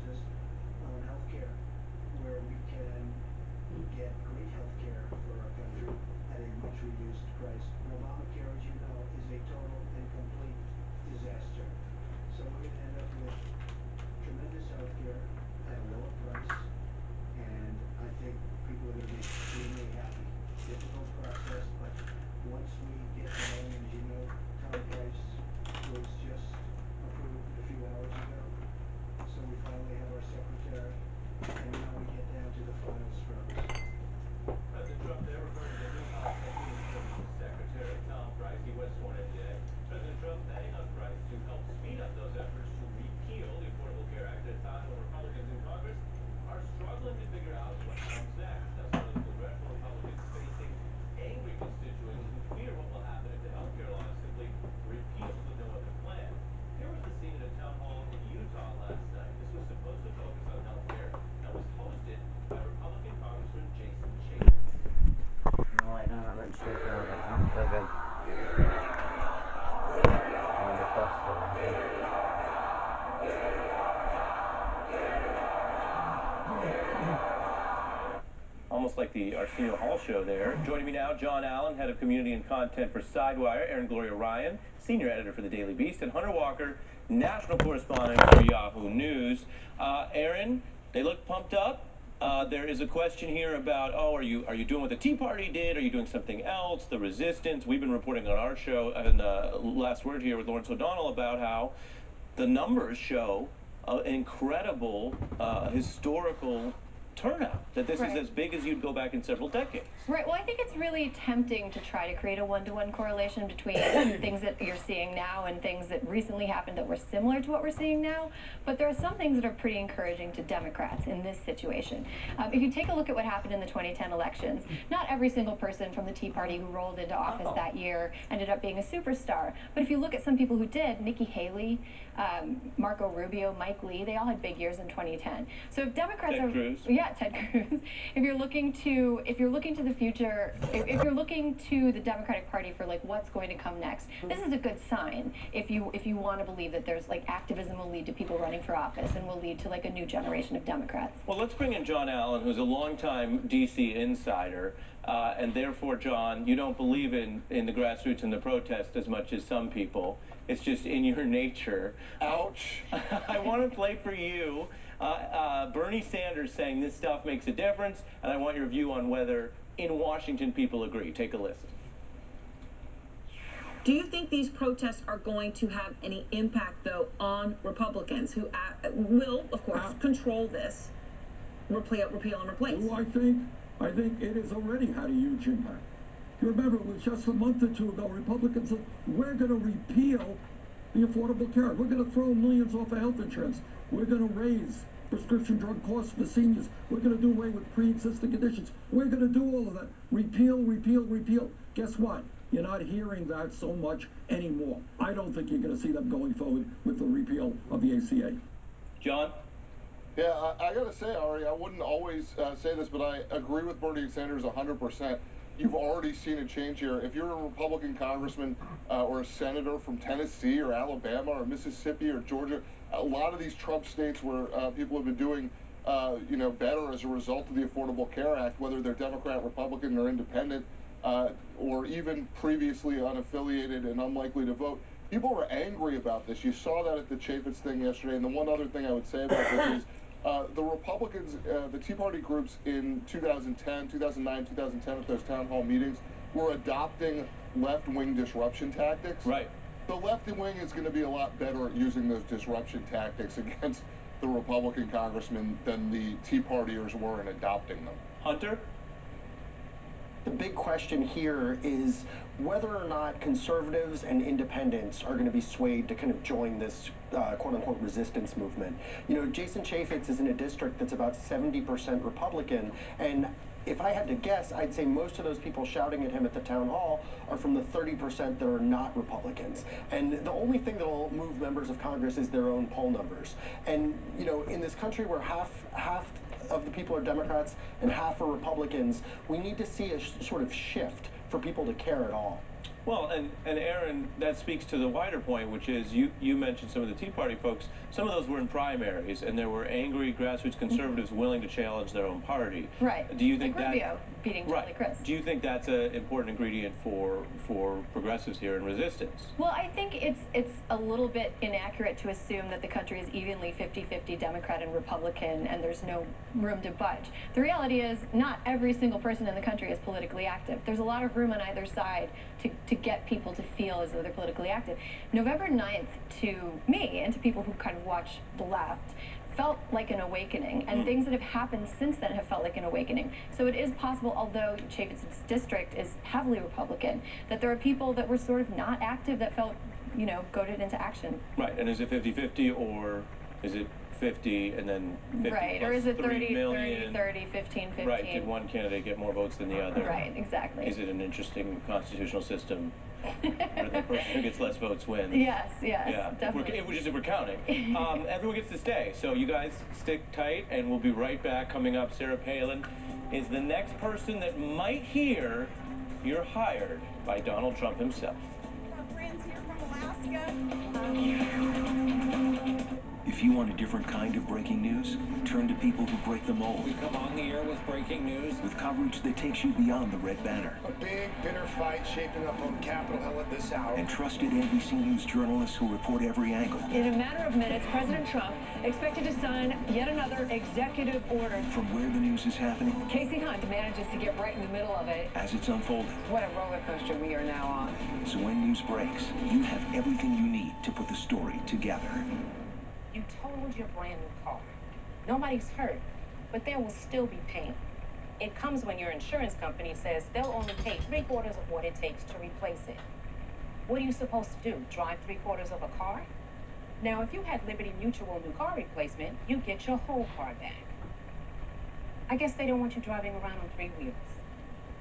justice on health care, where we can get great health care for our country at a much reduced price. And Obamacare, as you know, is a total and complete disaster. So we're going to end up with tremendous health care at a lower price, and I think people are going to be extremely happy. Difficult process, but once we get going, as you know, Tom Price was just approved a few hours ago. So we finally have our secretary, and now we get down to the final strokes. President Trump there referring to the new House Secretary Tom Price. He was sworn in today. President Trump betting on Price to help speed up those efforts to repeal the Affordable Care Act at a time when Republicans in Congress are struggling to figure out what comes next. Now, some of the congressional Republicans facing angry constituents who fear what will happen if the health care law is simply repealed with no other plan. Here was the scene at a town hall in Utah last night. This was supposed to focus on health care and was hosted by Republican Congressman Jason Chaffetz. No, I don't have it straight down right now. So good. I'm disgusted. Almost like the Arsenio Hall show there. Joining me now, John Allen, head of community and content for Sidewire, Aaron Gloria Ryan, senior editor for the Daily Beast, and Hunter Walker, national correspondent for Yahoo News. Aaron, they look pumped up. There is a question here about, are you doing what the Tea Party did? Are you doing something else? The resistance. We've been reporting on our show and Last Word here with Lawrence O'Donnell about how the numbers show an incredible historical turnout, that this is as big as you'd go back in several decades. Right. Well, I think it's really tempting to try to create a one-to-one correlation between things that you're seeing now and things that recently happened that were similar to what we're seeing now. But there are some things that are pretty encouraging to Democrats in this situation. If you take a look at what happened in the 2010 elections, not every single person from the Tea Party who rolled into office that year ended up being a superstar. But if you look at some people who did, Nikki Haley, Marco Rubio, Mike Lee, they all had big years in 2010. So if Democrats Ted Cruz. Ted Cruz. If you're looking to the future, if you're looking to the Democratic Party for like what's going to come next, this is a good sign. If you want to believe that there's like activism will lead to people running for office and will lead to like a new generation of Democrats. Well, let's bring in John Allen, who's a longtime D.C. insider, and therefore, John, you don't believe in the grassroots and the protest as much as some people. It's just in your nature. Ouch. I want to play for you Bernie Sanders saying this stuff makes a difference, and I want your view on whether in Washington people agree. Take a listen. Do you think these protests are going to have any impact, though, on Republicans who will, of course, control this, repeal and replace? Oh, I think it has already had a huge impact. You remember, it was just a month or two ago, Republicans said, we're going to repeal the Affordable Care. We're going to throw millions off of health insurance. We're going to raise prescription drug costs for seniors. We're going to do away with pre-existing conditions. We're going to do all of that. Repeal, repeal, repeal. Guess what? You're not hearing that so much anymore. I don't think you're going to see them going forward with the repeal of the ACA. John? Yeah, I got to say, Ari, I wouldn't always say this, but I agree with Bernie Sanders 100%. You've already seen a change here. If you're a Republican congressman or a senator from Tennessee or Alabama or Mississippi or Georgia, a lot of these Trump states where people have been doing better as a result of the Affordable Care Act, whether they're Democrat, Republican, or independent, or even previously unaffiliated and unlikely to vote. People were angry about this. You saw that at the Chaffetz thing yesterday. And the one other thing I would say about this is the Republicans, the Tea Party groups in 2010, 2009, 2010 at those town hall meetings were adopting left-wing disruption tactics. Right. The left wing is going to be a lot better at using those disruption tactics against the Republican congressmen than the Tea Partiers were in adopting them. Hunter? The big question here is whether or not conservatives and independents are going to be swayed to kind of join this quote-unquote resistance movement. You know, Jason Chaffetz is in a district that's about 70% Republican, and if I had to guess, I'd say most of those people shouting at him at the town hall are from the 30% that are not Republicans. And the only thing that will move members of Congress is their own poll numbers. And, you know, in this country where half of the people are Democrats and half are Republicans, we need to see a sort of shift for people to care at all. Well, and Aaron, that speaks to the wider point, which is you mentioned some of the Tea Party folks. Some of those were in primaries, and there were angry grassroots conservatives willing to challenge their own party. Right. Do you think like that Rubio beating Charlie Crist? Do you think that's an important ingredient for progressives here in resistance? Well, I think it's a little bit inaccurate to assume that the country is evenly 50-50 Democrat and Republican, and there's no room to budge. The reality is, not every single person in the country is politically active. There's a lot of room on either side to get people to feel as though they're politically active. November 9th, to me and to people who kind of watch the left, felt like an awakening, and things that have happened since then have felt like an awakening. So it is possible, although Chavis's district is heavily Republican, that there are people that were sort of not active that felt, goaded into action. Right, and is it 50-50, or is it 50 and then 50 right, plus or is it 3 30, million? 30, 15, Right, did one candidate get more votes than the other? Right, exactly. Is it an interesting constitutional system where the person who gets less votes wins? Yes, Yeah, definitely. If we're counting. Everyone gets to stay, so you guys stick tight, and we'll be right back. Coming up, Sarah Palin is the next person that might hear you're hired by Donald Trump himself. Our friends here from Alaska. If you want a different kind of breaking news, turn to people who break the mold. We come on the air with breaking news. With coverage that takes you beyond the red banner. A big, bitter fight shaping up on Capitol Hill at this hour. And trusted NBC News journalists who report every angle. In a matter of minutes, President Trump expected to sign yet another executive order. From where the news is happening. Casey Hunt manages to get right in the middle of it. As it's unfolding. What a roller coaster we are now on. So when news breaks, you have everything you need to put the story together. You totaled your brand new car. Nobody's hurt, but there will still be pain. It comes when your insurance company says they'll only pay 3/4 of what it takes to replace it. What are you supposed to do? Drive 3/4 of a car? Now, if you had Liberty Mutual new car replacement, you'd get your whole car back. I guess they don't want you driving around on 3 wheels.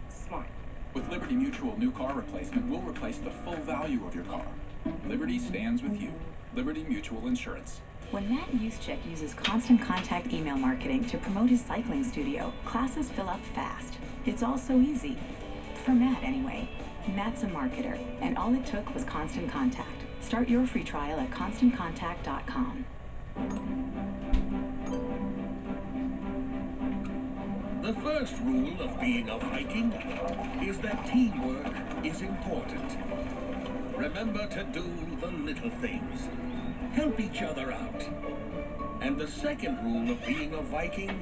Smart. With Liberty Mutual new car replacement, we'll replace the full value of your car. Liberty stands with you. Liberty Mutual Insurance. When Matt Juszczyk uses Constant Contact email marketing to promote his cycling studio, classes fill up fast. It's all so easy. For Matt, anyway. Matt's a marketer, and all it took was Constant Contact. Start your free trial at ConstantContact.com. The first rule of being a Viking is that teamwork is important. Remember to do the little things. Help each other out. And the second rule of being a Viking,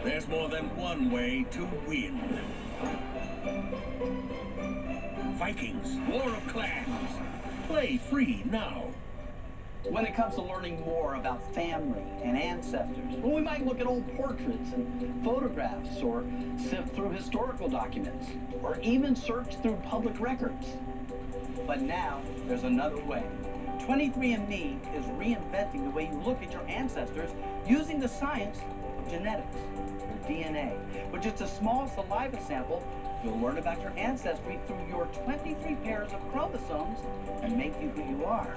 there's more than one way to win. Vikings, War of Clans. Play free now. When it comes to learning more about family and ancestors, well, we might look at old portraits and photographs, or sift through historical documents, or even search through public records. But now, there's another way. 23andMe is reinventing the way you look at your ancestors using the science of genetics, or DNA. With just a small saliva sample, you'll learn about your ancestry through your 23 pairs of chromosomes and make you who you are.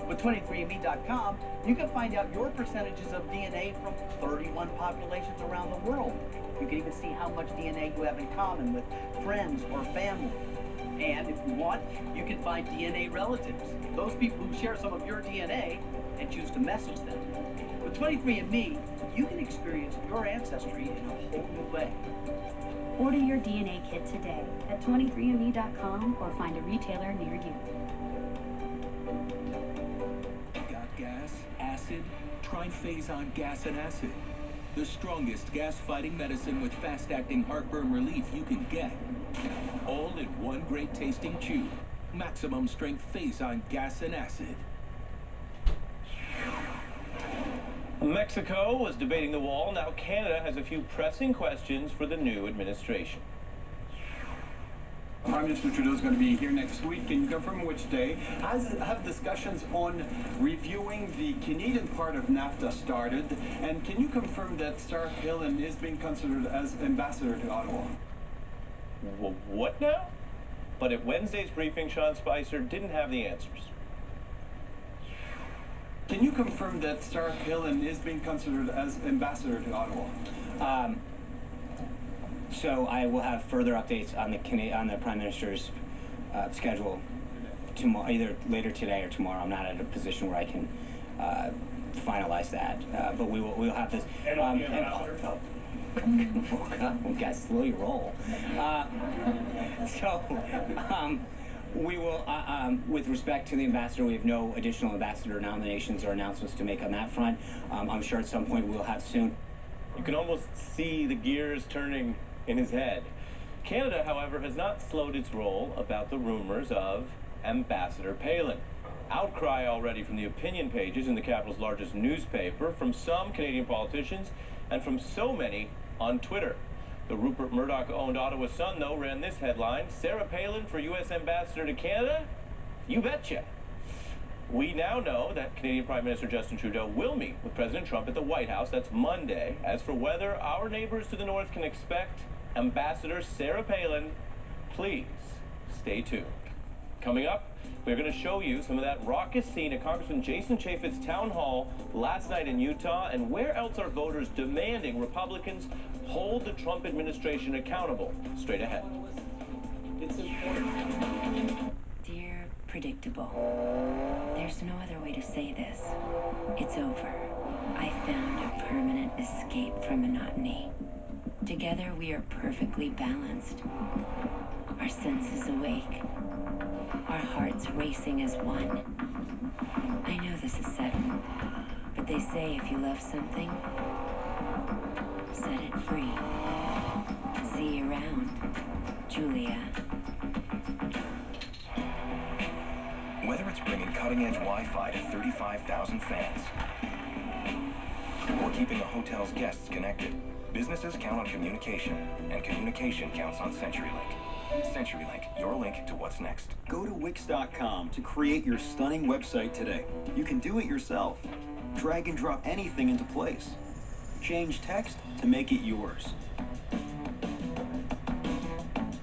With 23andMe.com, you can find out your percentages of DNA from 31 populations around the world. You can even see how much DNA you have in common with friends or family. And if you want, you can find DNA relatives, those people who share some of your DNA, and choose to message them. With 23andMe, you can experience your ancestry in a whole new way. Order your DNA kit today at 23andme.com or find a retailer near you. Got gas, acid? Try Phazon Gas and Acid. The strongest gas-fighting medicine with fast-acting heartburn relief you can get. All in one great-tasting chew. Maximum strength Phazon Gas and Acid. Mexico was debating the wall. Now Canada has a few pressing questions for the new administration. Prime Minister Trudeau is going to be here next week. Can you confirm which day? Have discussions on reviewing the Canadian part of NAFTA started? And can you confirm that Sarah Palin is being considered as ambassador to Ottawa? What now? But at Wednesday's briefing, Sean Spicer didn't have the answers. Can you confirm that Sarah Palin is being considered as ambassador to Ottawa? So I will have further updates on the Prime Minister's schedule tomorrow, either later today or tomorrow. I'm not at a position where I can finalize that, but we'll have this. Oh God, we gotta slow your roll. We will, with respect to the ambassador, we have no additional ambassador nominations or announcements to make on that front. I'm sure at some point we'll have soon. You can almost see the gears turning in his head. Canada, however, has not slowed its roll about the rumors of Ambassador Palin. Outcry already from the opinion pages in the capital's largest newspaper, from some Canadian politicians, and from so many on Twitter. The Rupert Murdoch-owned Ottawa Sun, though, ran this headline: Sarah Palin for U.S. Ambassador to Canada? You betcha. We now know that Canadian Prime Minister Justin Trudeau will meet with President Trump at the White House. That's Monday. As for whether our neighbors to the north can expect Ambassador Sarah Palin, please stay tuned. Coming up, we're going to show you some of that raucous scene at Congressman Jason Chaffetz's town hall last night in Utah, and where else are voters demanding Republicans hold the Trump administration accountable. Straight ahead. It's important. Dear Predictable, there's no other way to say this. It's over. I found a permanent escape from monotony. Together we are perfectly balanced. Our senses awake. Our hearts racing as one. I know this is sudden, but they say if you love something, set it free. See you around, Julia. Whether it's bringing cutting-edge Wi-Fi to 35,000 fans or keeping a hotel's guests connected, businesses count on communication, and communication counts on CenturyLink. CenturyLink, your link to what's next. Go to Wix.com to create your stunning website today. You can do it yourself. Drag and drop anything into place. Change text to make it yours.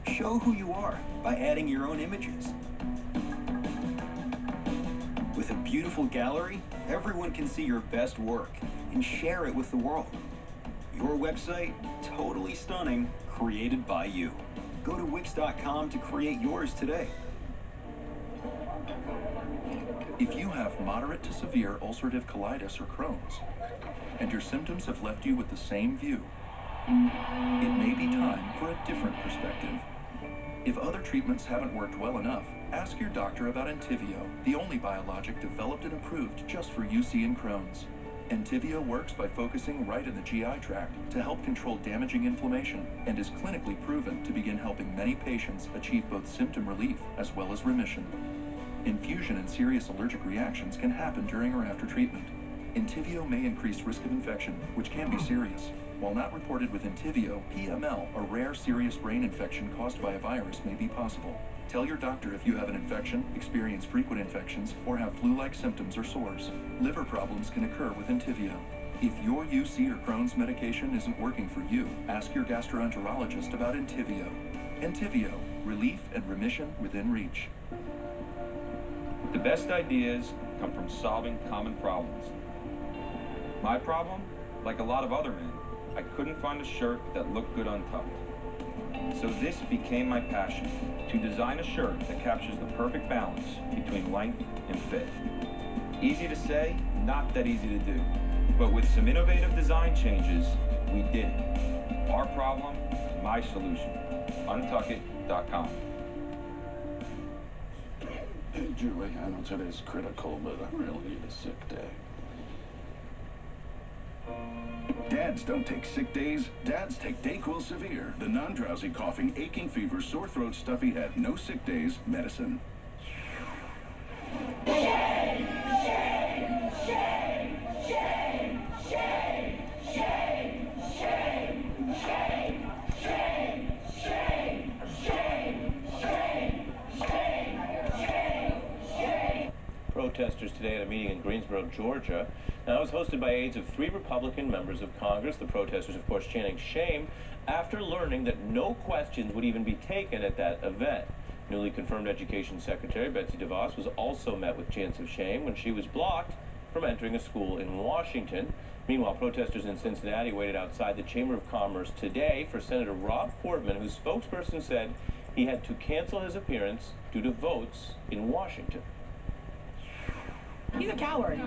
Show who you are by adding your own images. With a beautiful gallery, everyone can see your best work and share it with the world. Your website, totally stunning, created by you. Go to Wix.com to create yours today. If you have moderate to severe ulcerative colitis or Crohn's, and your symptoms have left you with the same view, it may be time for a different perspective. If other treatments haven't worked well enough, ask your doctor about Entyvio, the only biologic developed and approved just for UC and Crohn's. Entyvio works by focusing right in the GI tract to help control damaging inflammation, and is clinically proven to begin helping many patients achieve both symptom relief as well as remission. Infusion and serious allergic reactions can happen during or after treatment. Entyvio may increase risk of infection, which can be serious. While not reported with Entyvio, PML, a rare serious brain infection caused by a virus, may be possible. Tell your doctor if you have an infection, experience frequent infections, or have flu-like symptoms or sores. Liver problems can occur with Entyvio. If your UC or Crohn's medication isn't working for you, ask your gastroenterologist about Entyvio. Entyvio, relief and remission within reach. The best ideas come from solving common problems. My problem, like a lot of other men, I couldn't find a shirt that looked good untucked. So this became my passion, to design a shirt that captures the perfect balance between length and fit. Easy to say, not that easy to do. But with some innovative design changes, we did it. Our problem, my solution. Untuckit.com. Hey, Julie, I know today's critical, but I really need a sick day. Dads don't take sick days. Dads take Dayquil Severe, the non-drowsy, coughing, aching fever, sore throat, stuffy head, no sick days medicine. Shame! Shame! Shame! Shame! Shame! Shame! Shame! Shame! Shame! Shame! Shame! Shame! Shame! Protesters today at a meeting in Greensboro, Georgia. Now, it was hosted by aides of 3 Republican members of Congress. The protesters, of course, chanting shame after learning that no questions would even be taken at that event. Newly confirmed Education Secretary Betsy DeVos was also met with chants of shame when she was blocked from entering a school in Washington. Meanwhile, protesters in Cincinnati waited outside the Chamber of Commerce today for Senator Rob Portman, whose spokesperson said he had to cancel his appearance due to votes in Washington. He's a coward.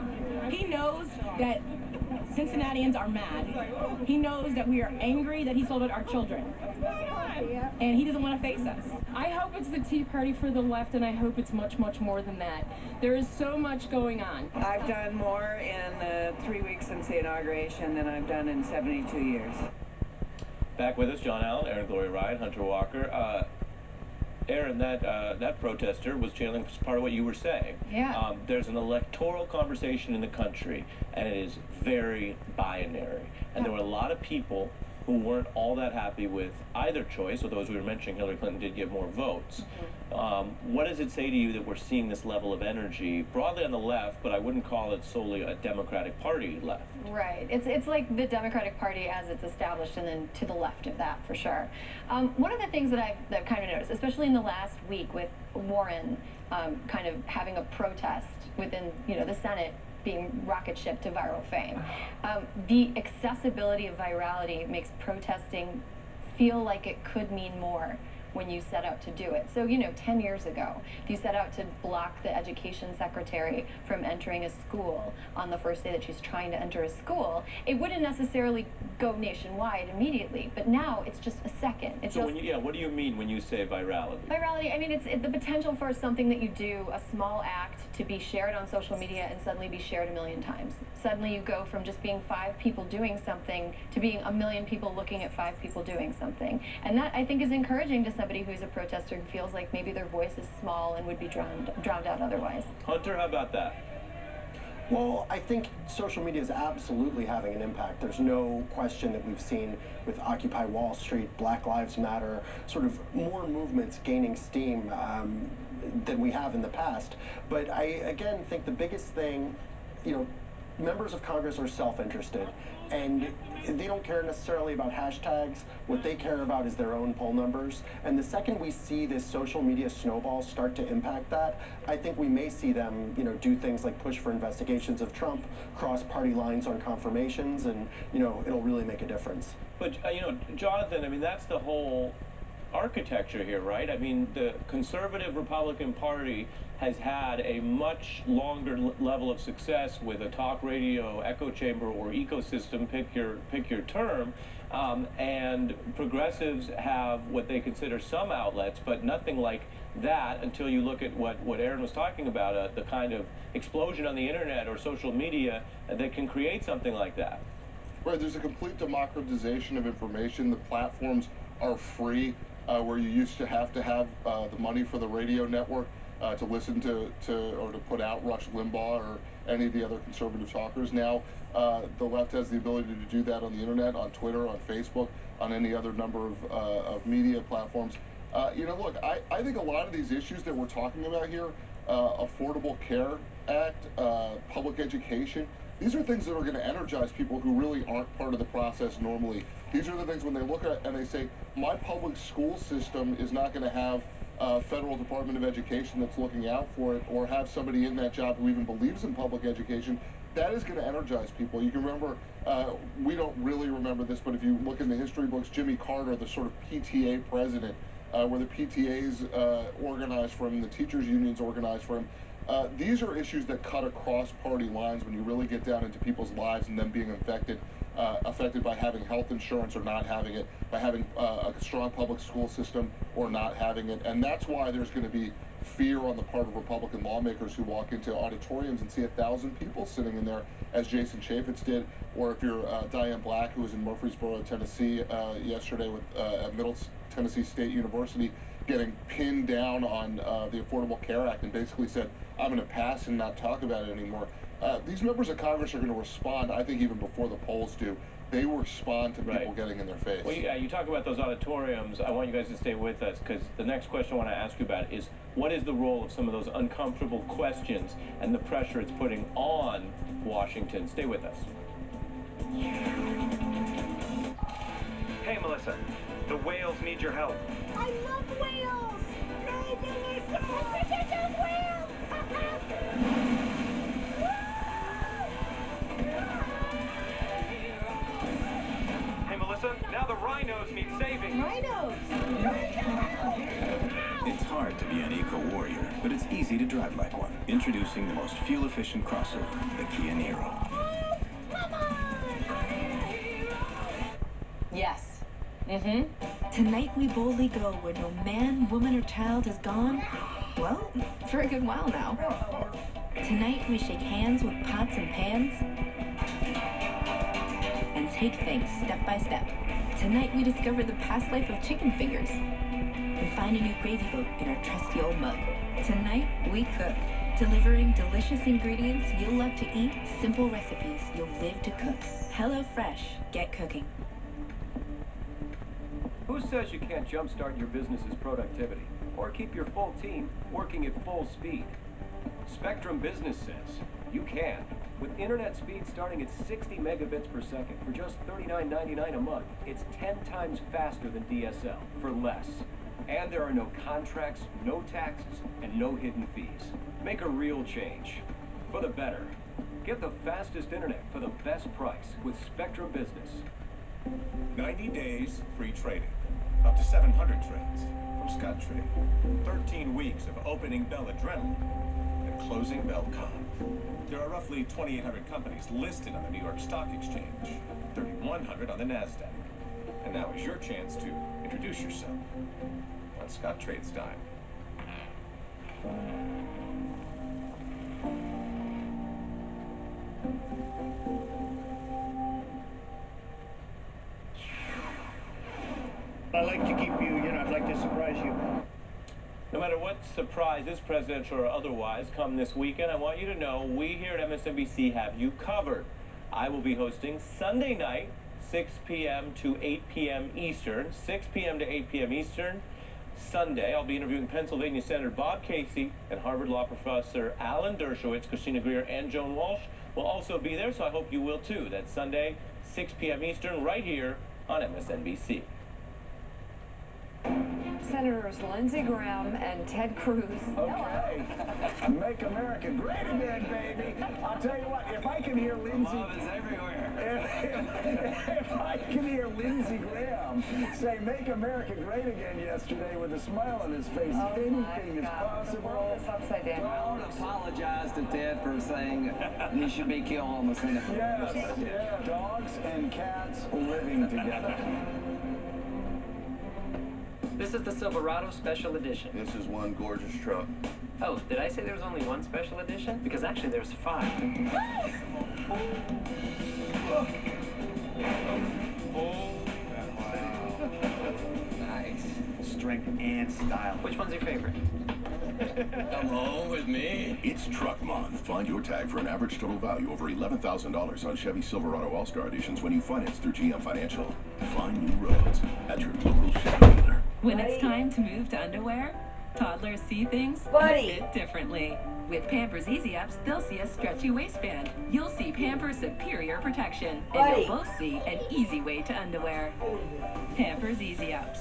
He knows that Cincinnatians are mad. He knows that we are angry that he sold our children. And he doesn't want to face us. I hope it's the Tea Party for the left, and I hope it's much, much more than that. There is so much going on. I've done more in the 3 weeks since the inauguration than I've done in 72 years. Back with us, John Allen, Erin Gloria Ryan, Hunter Walker. Erin, that protester was channeling part of what you were saying. Yeah. There's an electoral conversation in the country, and it is very binary. And there were a lot of people who weren't all that happy with either choice, although as we were mentioning, Hillary Clinton did get more votes. What does it say to you that we're seeing this level of energy broadly on the left, but I wouldn't call it solely a Democratic Party left? Right. It's like the Democratic Party as it's established, and then to the left of that, for sure. One of the things that I've kind of noticed, especially in the last week with Warren kind of having a protest within, the Senate, being rocket shipped to viral fame. The accessibility of virality makes protesting feel like it could mean more when you set out to do it. So, 10 years ago, if you set out to block the education secretary from entering a school on the first day that she's trying to enter a school, it wouldn't necessarily go nationwide immediately. But now it's just a second. It's So just, what do you mean when you say virality? virality, I mean, it's the potential for something that you do, a small act, to be shared on social media and suddenly be shared 1 million times. Suddenly you go from just being 5 people doing something to being 1 million people looking at 5 people doing something. And that, I think, is encouraging to somebody who's a protester who feels like maybe their voice is small and would be drowned out otherwise. Hunter, how about that? Well, I think social media is absolutely having an impact. There's no question that we've seen with Occupy Wall Street, Black Lives Matter, sort of more movements gaining steam than we have in the past. But I, again, think the biggest thing, members of Congress are self-interested, and they don't care necessarily about hashtags. What they care about is their own poll numbers. And the second we see this social media snowball start to impact that, I think we may see them, do things like push for investigations of Trump, cross party lines on confirmations, and, it'll really make a difference. But, Jonathan, I mean, that's the whole architecture here, right? I mean, the conservative Republican Party has had a much longer level of success with a talk radio echo chamber or ecosystem, pick your term, and progressives have what they consider some outlets, but nothing like that until you look at what Erin was talking about, the kind of explosion on the internet or social media that can create something like that. Right, there's a complete democratization of information. The platforms are free, where you used to have the money for the radio network to listen to or to put out Rush Limbaugh or any of the other conservative talkers. Now, the left has the ability to do that on the internet, on Twitter, on Facebook, on any other number of media platforms. Look, I think a lot of these issues that we're talking about here, Affordable Care Act, public education, these are things that are going to energize people who really aren't part of the process normally. These are the things when they look at and they say, my public school system is not going to have a federal Department of Education that's looking out for it, or have somebody in that job who even believes in public education. That is going to energize people. You can remember, we don't really remember this, but if you look in the history books, Jimmy Carter, the sort of PTA president, where the PTAs organized for him, the teachers unions organized for him. These are issues that cut across party lines when you really get down into people's lives and them being affected by having health insurance or not having it, by having a strong public school system or not having it. And that's why there's going to be fear on the part of Republican lawmakers who walk into auditoriums and see 1,000 people sitting in there, as Jason Chaffetz did, or if you're Diane Black, who was in Murfreesboro, Tennessee yesterday at Middle Tennessee State University, getting pinned down on the Affordable Care Act and basically said, I'm going to pass and not talk about it anymore. These members of Congress are going to respond, I think, even before the polls do. They respond to people getting in their face. Well, yeah, you talk about those auditoriums. I want you guys to stay with us, because the next question I want to ask you about is, what is the role of some of those uncomfortable questions and the pressure it's putting on Washington? Stay with us. Hey, Melissa. The whales need your help. I love whales! No, Melissa! Look at those whales! saving. Rhinos! It's hard to be an eco-warrior, but it's easy to drive like one. Introducing the most fuel-efficient crossover, the Kia Niro. Yes. Tonight we boldly go where no man, woman, or child has gone, well, for a good while now. Tonight we shake hands with pots and pans and take things step by step. Tonight we discover the past life of chicken fingers and find a new gravy boat in our trusty old mug. Tonight we cook, delivering delicious ingredients you'll love to eat, simple recipes you'll live to cook. Hello Fresh, get cooking. Who says you can't jumpstart your business's productivity or keep your full team working at full speed? Spectrum Business says you can. With internet speed starting at 60 megabits per second for just $39.99 a month, it's 10 times faster than DSL for less. And there are no contracts, no taxes, and no hidden fees. Make a real change for the better. Get the fastest internet for the best price with Spectrum Business. 90 days free trading. Up to 700 trades from Scott Trade. 13 weeks of opening bell adrenaline and closing bell calm. There are roughly 2,800 companies listed on the New York Stock Exchange, 3,100 on the NASDAQ. And now is your chance to introduce yourself on Scott Trade's dime. I like to keep you, I'd like to surprise you. No matter what surprises, presidential or otherwise, come this weekend, I want you to know we here at MSNBC have you covered. I will be hosting Sunday night, 6 p.m. to 8 p.m. Eastern. 6 p.m. to 8 p.m. Eastern. Sunday, I'll be interviewing Pennsylvania Senator Bob Casey and Harvard Law Professor Alan Dershowitz. Christina Greer and Joan Walsh will also be there, so I hope you will too. That's Sunday, 6 p.m. Eastern, right here on MSNBC. Senators Lindsey Graham and Ted Cruz. Okay. Make America great again, baby. I'll tell you what, if I can hear Lindsey... Love is everywhere. If I can hear Lindsey Graham say, make America great again yesterday with a smile on his face, anything is possible. Upside down. I want to apologize to Ted for saying he should be killed on the Senate floor. Yes, yeah. Dogs and cats living together. This is the Silverado Special Edition. This is one gorgeous truck. Oh, did I say there was only one Special Edition? Because actually there's 5. Nice. Strength and style. Which one's your favorite? Come home with me. It's Truck Month. Find your tag for an average total value over $11,000 on Chevy Silverado All-Star Editions when you finance through GM Financial. Find new roads at your local Chevy dealer. When it's time to move to underwear, toddlers see things a bit differently. With Pampers Easy Ups, they'll see a stretchy waistband. You'll see Pampers Superior Protection, and you'll both see an easy way to underwear. Pampers Easy Ups.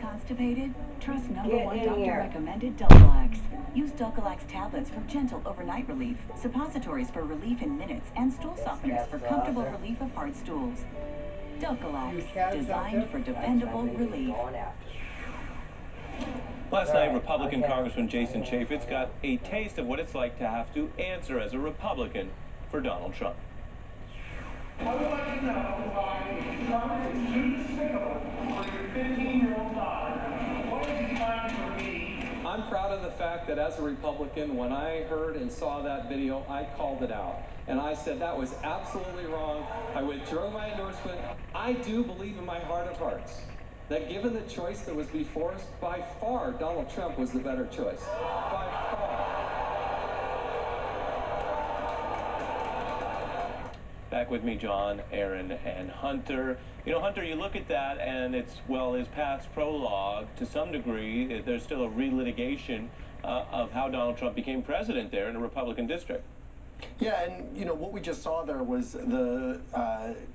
Constipated? Trust #1 doctor recommended Dulcolax. Use Dulcolax tablets for gentle overnight relief, suppositories for relief in minutes, and stool softeners for comfortable relief of hard stools. Dulcolax, designed for dependable relief. Last night, Republican Congressman Jason Chaffetz got a taste of what it's like to have to answer as a Republican for Donald Trump. I would like to know why Trump is too despicable for your 15-year-old daughter. What is he trying for me? I'm proud of the fact that as a Republican, when I heard and saw that video, I called it out. And I said that was absolutely wrong. I withdrew my endorsement. I do believe in my heart of hearts that given the choice that was before us, by far, Donald Trump was the better choice. By far. Back with me, John, Aaron, and Hunter. You know, Hunter, you look at that, and it's, well, his past prologue, to some degree, there's still a relitigation of how Donald Trump became president there in a Republican district. Yeah, and what we just saw there was the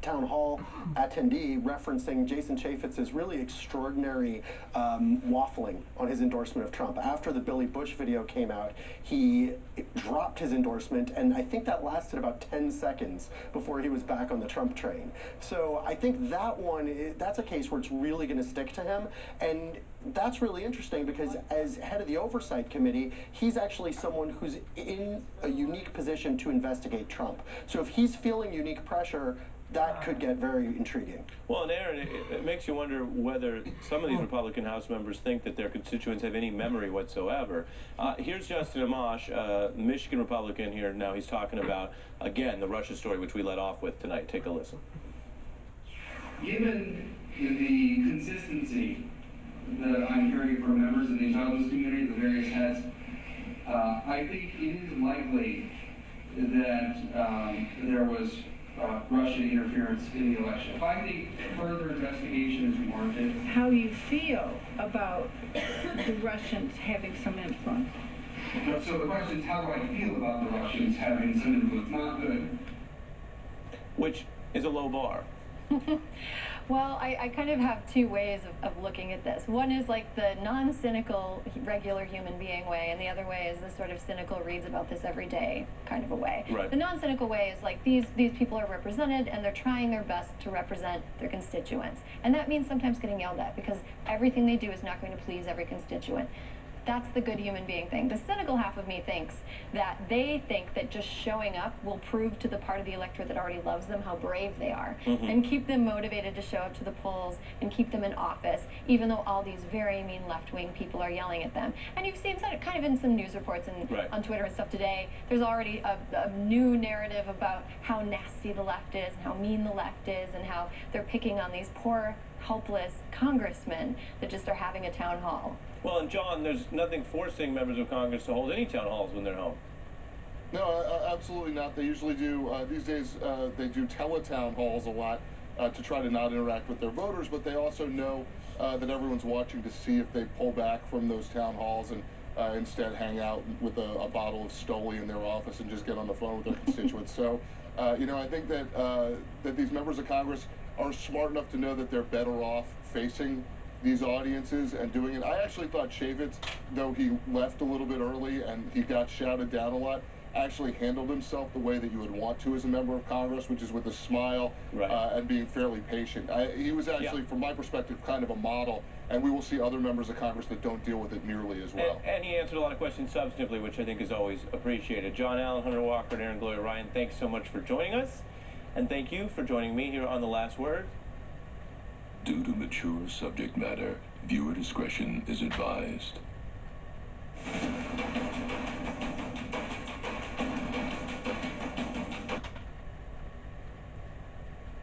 town hall attendee referencing Jason Chaffetz's really extraordinary waffling on his endorsement of Trump. After the Billy Bush video came out, he dropped his endorsement, and I think that lasted about 10 seconds before he was back on the Trump train. So I think that one, that's a case where it's really going to stick to him, and that's really interesting because as head of the Oversight Committee, he's actually someone who's in a unique position to investigate Trump. So if he's feeling unique pressure, that could get very intriguing. Well, and Aaron, it makes you wonder whether some of these Republican House members think that their constituents have any memory whatsoever. Here's Justin Amash, Michigan Republican here. Now he's talking about, again, the Russia story, which we let off with tonight. Take a listen. Given the consistency that I'm hearing from members of the intelligence community, the various heads, I think it is likely that there was Russian interference in the election. If I think further investigation is warranted. How you feel about the Russians having some influence? So the question is, how do I feel about the Russians having some influence? Not good. Which is a low bar. Well, I kind of have two ways of looking at this. One is like the non-cynical, regular human being way, and the other way is the sort of cynical reads about this every day kind of a way. Right. The non-cynical way is like these people are represented and they're trying their best to represent their constituents. And that means sometimes getting yelled at because everything they do is not going to please every constituent. That's the good human being thing. The cynical half of me thinks that they think that just showing up will prove to the part of the electorate that already loves them how brave they are, and keep them motivated to show up to the polls and keep them in office, even though all these very mean left-wing people are yelling at them. And you've seen that kind of in some news reports and on Twitter and stuff today. There's already a new narrative about how nasty the left is and how mean the left is and how they're picking on these poor, helpless congressmen that just are having a town hall. Well, and John, there's nothing forcing members of Congress to hold any town halls when they're home. No, absolutely not. They usually do, these days, they do teletown halls a lot to try to not interact with their voters, but they also know that everyone's watching to see if they pull back from those town halls and instead hang out with a bottle of Stoli in their office and just get on the phone with their constituents. So, you know, I think that, that these members of Congress are smart enough to know that they're better off facing these audiences and doing it. I actually thought Chaffetz, though he left a little bit early and he got shouted down a lot, actually handled himself the way that you would want to as a member of Congress, which is with a smile and being fairly patient. He was actually, from my perspective, kind of a model, and we will see other members of Congress that don't deal with it nearly as well. And he answered a lot of questions substantively, which I think is always appreciated. John Allen, Hunter Walker, and Aaron Gloria Ryan, thanks so much for joining us, and thank you for joining me here on The Last Word. Due to mature subject matter, viewer discretion is advised.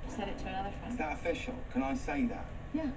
Said it to another friend. Is that official? Can I say that? Yeah.